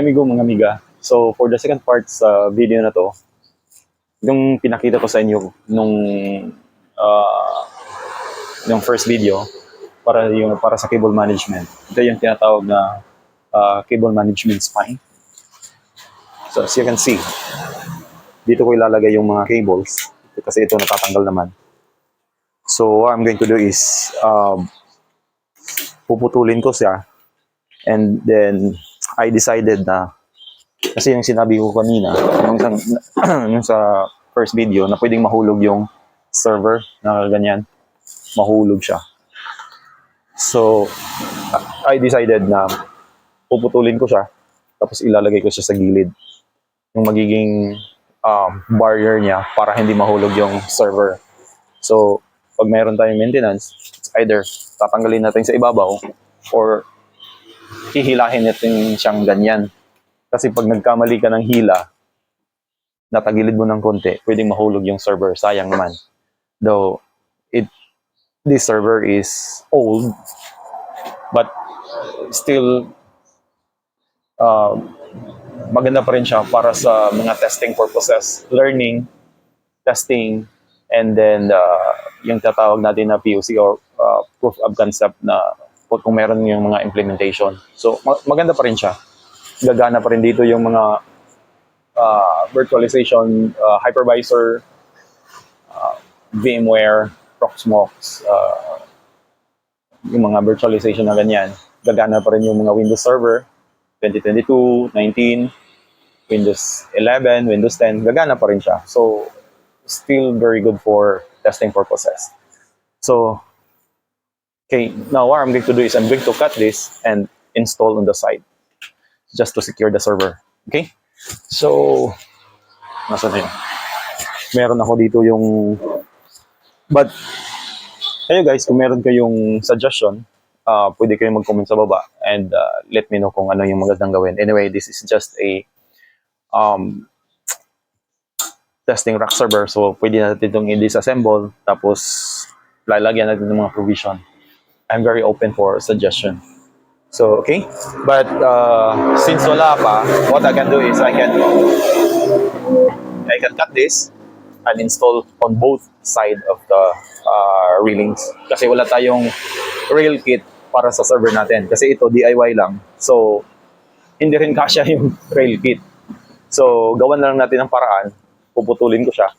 amigo mga amiga. So for the second part sa video na to, yung pinakita ko sa inyo uh, nung first video para sa cable management. Ito yung tinatawag na cable management spine. So as you can see, dito ko ilalagay yung mga cables kasi ito natatanggal naman. So what I'm going to do is puputulin ko siya, and then I decided na kasi yung sinabi ko kanina yung sa first video na pwedeng mahulog yung server na ganyan, mahulog siya. So I decided na puputulin ko siya tapos ilalagay ko siya sa gilid, yung magiging barrier niya para hindi mahulog yung server. So pag mayroon tayong maintenance, it's either tatanggalin natin sa ibabaw or hihilahin natin siyang ganyan. Kasi pag nagkamali ka ng hila, natagilid mo ng konti, pwedeng mahulog yung server. Sayang naman. Though, this server is old, but still, maganda pa rin siya para sa mga testing purposes. Learning, testing, and then yung tatawag natin na POC or proof of concept na kung meron yung mga implementation. So, maganda pa rin siya. Gagana pa rin dito yung mga virtualization, hypervisor, VMware, Proxmox, yung mga virtualization na ganyan. Gagana pa rin yung mga Windows Server, 2022, 19, Windows 11, Windows 10, gagana pa rin siya. So, still very good for testing purposes. So, okay, now what I'm going to do is I'm going to cut this and install on the side, just to secure the server. Okay? So, nasa na yun? Meron ako dito yung... But, kayo guys, kung meron kayong suggestion, pwede kayong mag-comment sa baba and let me know kung ano yung magandang gawin. Anyway, this is just a testing rack server. So, pwede natin itong i-disassemble tapos lalagyan natin ng mga provision. I'm very open for suggestion. So, okay. But since wala pa, what I can do is I can cut this and install on both side of the railings. Kasi wala tayong rail kit para sa server natin. Kasi ito DIY lang. So, hindi rin kasya yung rail kit. So, gawan na lang natin ng paraan. Puputulin ko siya.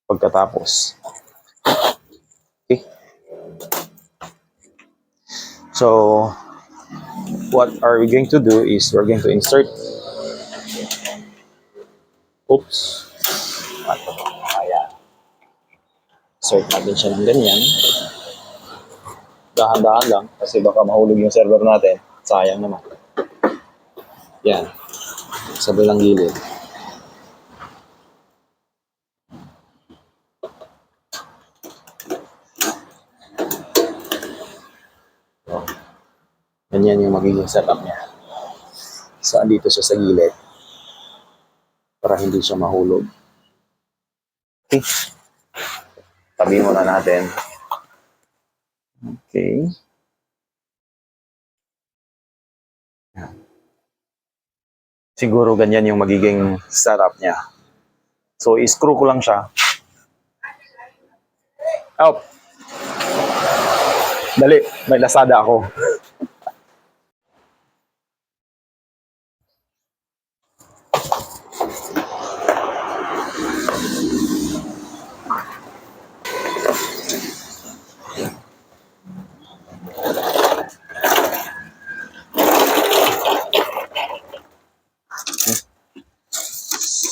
Pagkatapos. Okay. So, what are we going to do is we're going to insert. Oops. Ayan. Insert natin siya ng ganyan. Dahan-dahan lang kasi baka mahulog yung server natin. Sayang naman. Yan. Sa bilang gilid. Ganyan yung magiging setup niya. So, andito siya sa gilid para hindi siya mahulog. Okay. Tabi muna natin. Okay. Siguro ganyan yung magiging setup niya. So, i-screw ko lang siya. Out! Dali, may Lazada ako.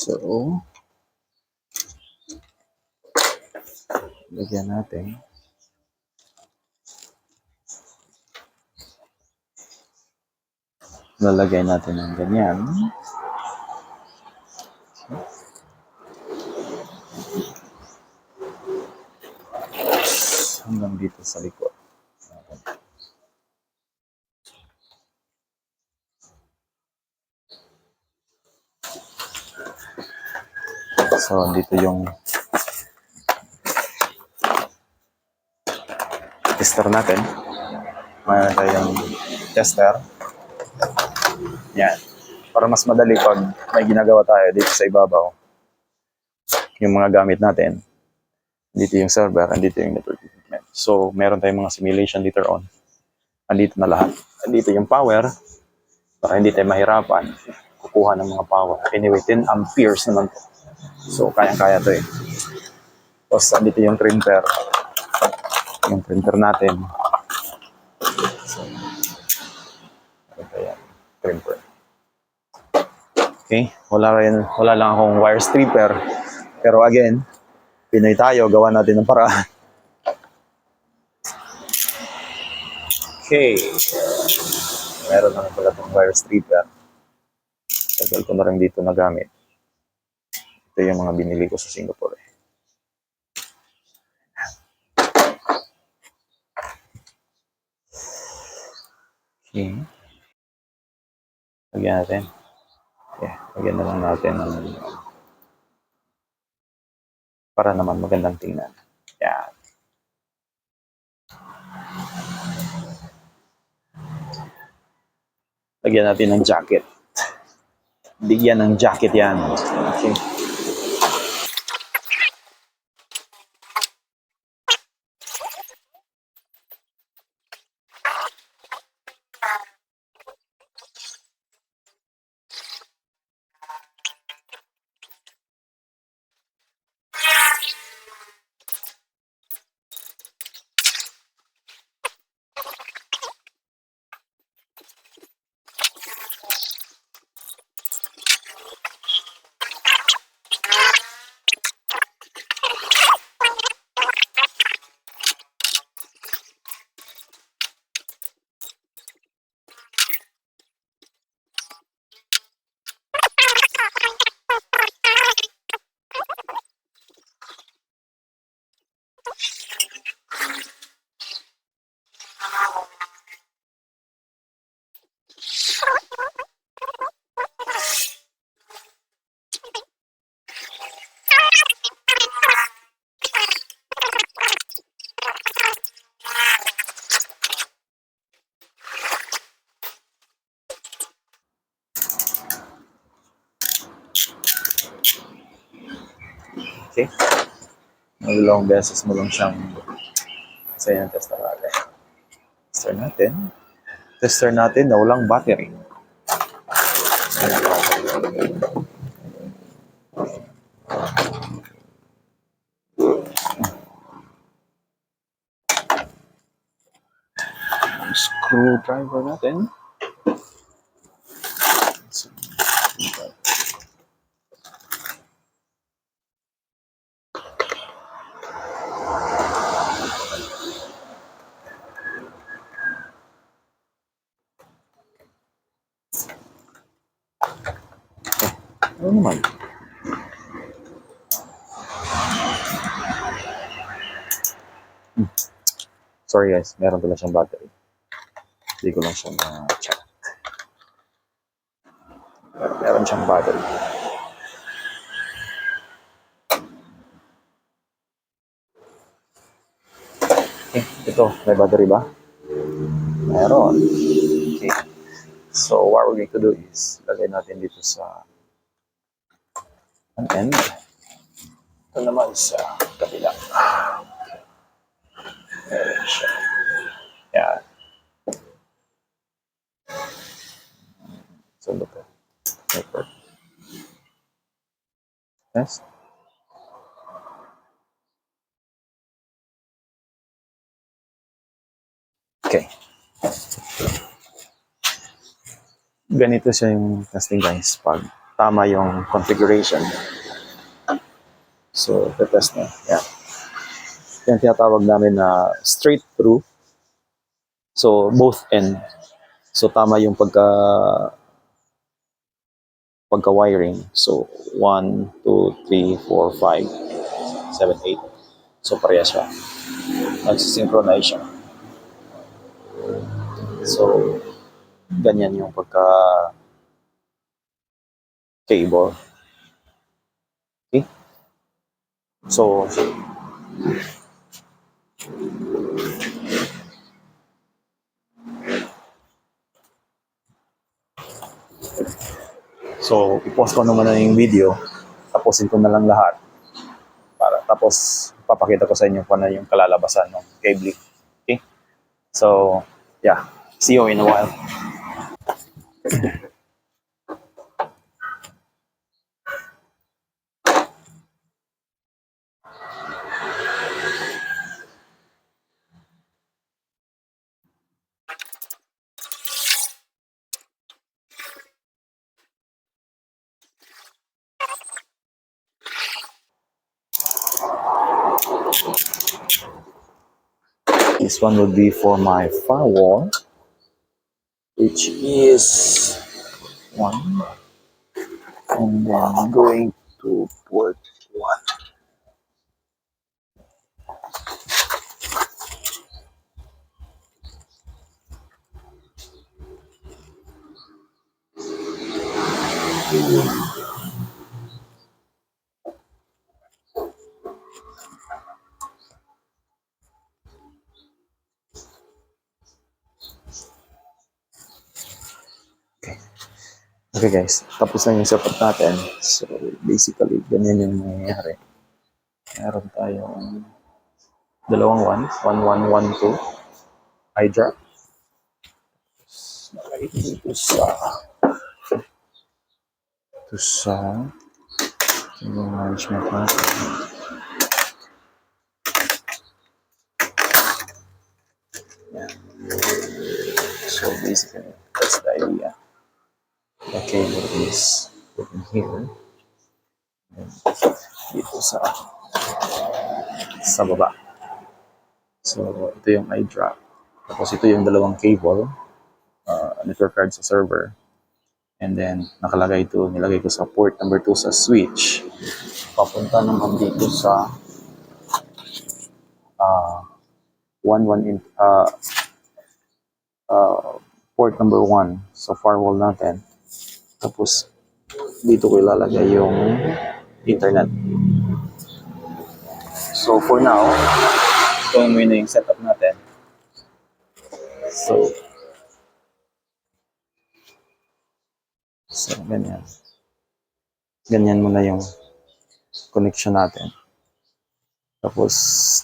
So, lagyan natin. Lalagay natin ng ganyan. Hanggang dito sa likod. So, dito yung tester natin. Mayroon tayong tester. Yan. Para mas madali pag may ginagawa tayo dito sa ibabaw, yung mga gamit natin, dito yung server, and dito yung network equipment. So, meron tayong mga simulation later on. Andito na lahat. Andito yung power, para hindi tayo mahirapan kukuha ng mga power. Anyway, 10 amperes naman to. So, kayang-kaya to eh. Tapos, andito yung printer. Yung printer natin. So, ito yan. Printer. Okay, wala lang akong wire stripper. Pero again, Pinoy tayo, gawa natin ng paraan. Okay. Meron naman pala itong wire stripper. Tagal ko na rin dito nagamit. Ito yung mga binili ko sa Singapore. Okay. Lagyan natin. Okay, lagyan na lang natin ng para naman magandang tingnan. Yan. Lagyan natin ng jacket. Bigyan ng jacket yan. Okay. Okay. Magulong beses mo lang siyang sa yung tester natin. Tester natin na walang battery. Screwdriver natin. Ano naman? Sorry guys, meron pala siyang battery. Hindi ko lang siya na-check. Meron siyang battery. Okay, ito, may battery ba? Meron. Okay. So, what we're going to do is, lagay natin dito sa an end. Ito naman sa kabila. Meron siya. Yan. So, look at network. Yes? Okay. Ganito siya yung testing guys pag tama yung configuration. So, test na. Yan. Yan tinatawag namin na straight through. So, both end. So, tama yung pagka-wiring. So, 1, 2, 3, 4, 5, 7, 8. So, pareha siya. Nagsisynchronize siya. So, ganyan yung pagka-cable. Okay? So, i-pause ko naman na yung video. Tapusin ko na lang lahat. Tapos, papakita ko sa inyo kung ano yung kalalabasan ng cabling. Okay? So, yeah. See you in a while. This one would be for my firewall, which is one. And then I'm going to port one. Okay guys, tapos na yung setup natin. So basically, ganyan yung nangyayari. Meron tayong dalawang 1112 Hydra. Right dito sa yung management natin. Yeah. So basically, that's the idea. The cable is put in here. And dito sa baba. So ito yung iDrop. Tapos ito yung dalawang cable, network card sa server. And then nakalagay ito, nilagay ko sa port number 2 sa switch. Papunta naman dito sa 11 port number 1 sa firewall natin. Tapos dito ko ilalagay yung internet. So for now, ito muna yung setup natin. So ganyan. Ganyan muna yung connection natin. Tapos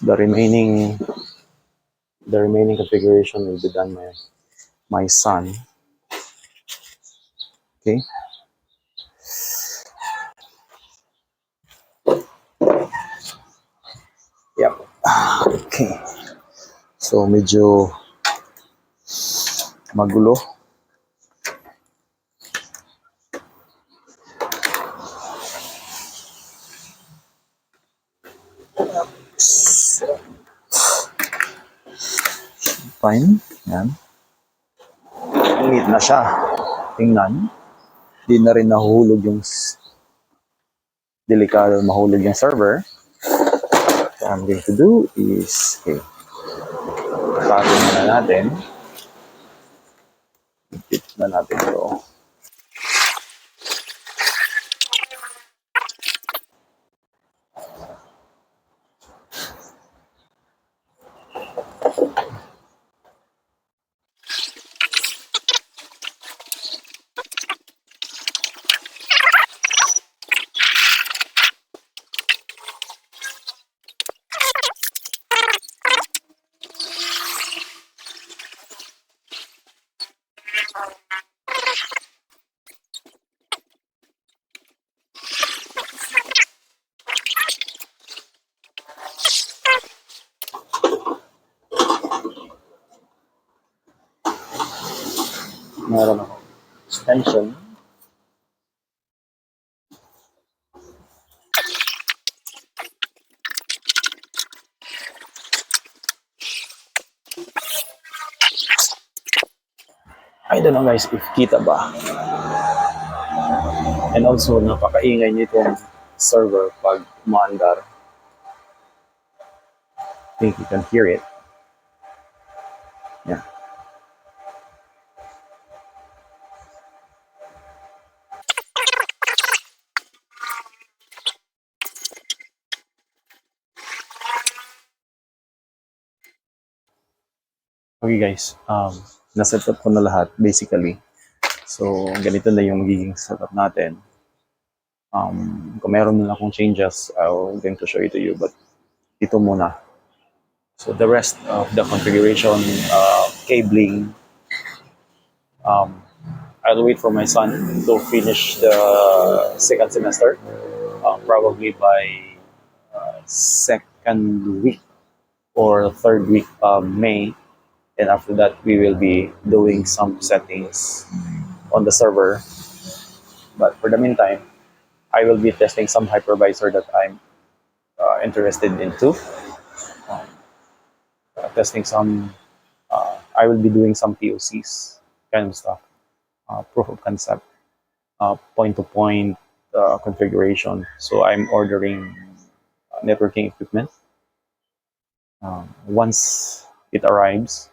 the remaining configuration will be done by my son. Okay? Yep. Okay. So medyo magulo. Fine. Yan. Neat na siya. Tingnan. Di na rin nahulog yung delikado mahulog yung server. What I'm going to do is, okay, tago na natin. Ipit na natin ito. Meron ako extension. I don't know guys if kita ba. And also napakaingay nitong server pag umaandar. I think you can hear it. Yeah. Okay guys, naset up ko na lahat basically. So, ganito na yung magiging setup natin. Kung meron na akong changes, I'm going to show it to you. But ito muna. So, the rest of the configuration, cabling, I'll wait for my son to finish the second semester, probably by second week or third week of May. And after that, we will be doing some settings on the server. But for the meantime, I will be testing some hypervisor that I'm interested into. Um, Testing some, I will be doing some POCs kind of stuff, proof of concept, point-to-point configuration. So I'm ordering networking equipment. Once it arrives,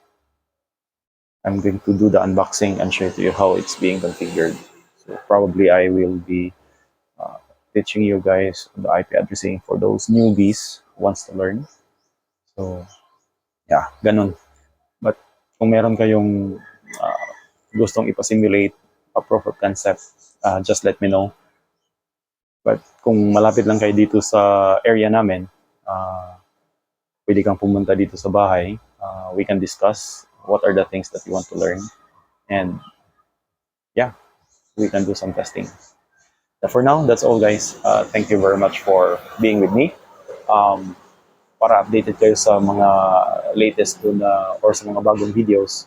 I'm going to do the unboxing and show to you how it's being configured. So probably I will be teaching you guys the IP addressing for those newbies who wants to learn. So, yeah, ganun. But kung meron kayong gustong ipasimulate a proof of concept, just let me know. But kung malapit lang kayo dito sa area namin, pwede kang pumunta dito sa bahay. We can discuss what are the things that you want to learn. And yeah, we can do some testing. For now, that's all guys. Thank you very much for being with me. Para updated kayo sa mga latest dun, or sa mga bagong videos,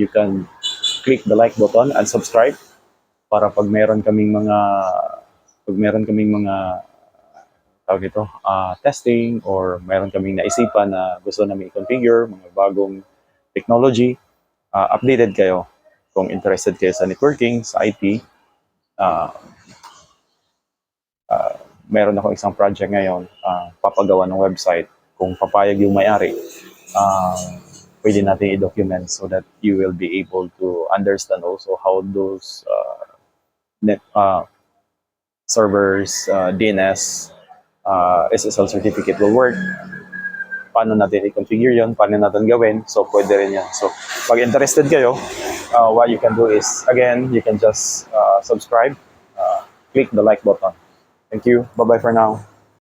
you can click the like button and subscribe para pag meron kaming mga tawag ito, testing or meron kaming naisipan na gusto namin i-configure, mga bagong technology, updated kayo. Kung interested kayo sa networking, sa IT, meron ako isang project ngayon, papagawa ng website. Kung papayag yung may-ari, pwede natin i-document so that you will be able to understand also how those servers, DNS, SSL certificate will work. Paano natin i-configure yun, paano natin gawin. So, pwede rin yan. So, pag interested kayo, what you can do is, again, you can just subscribe, click the like button. Thank you. Bye-bye for now.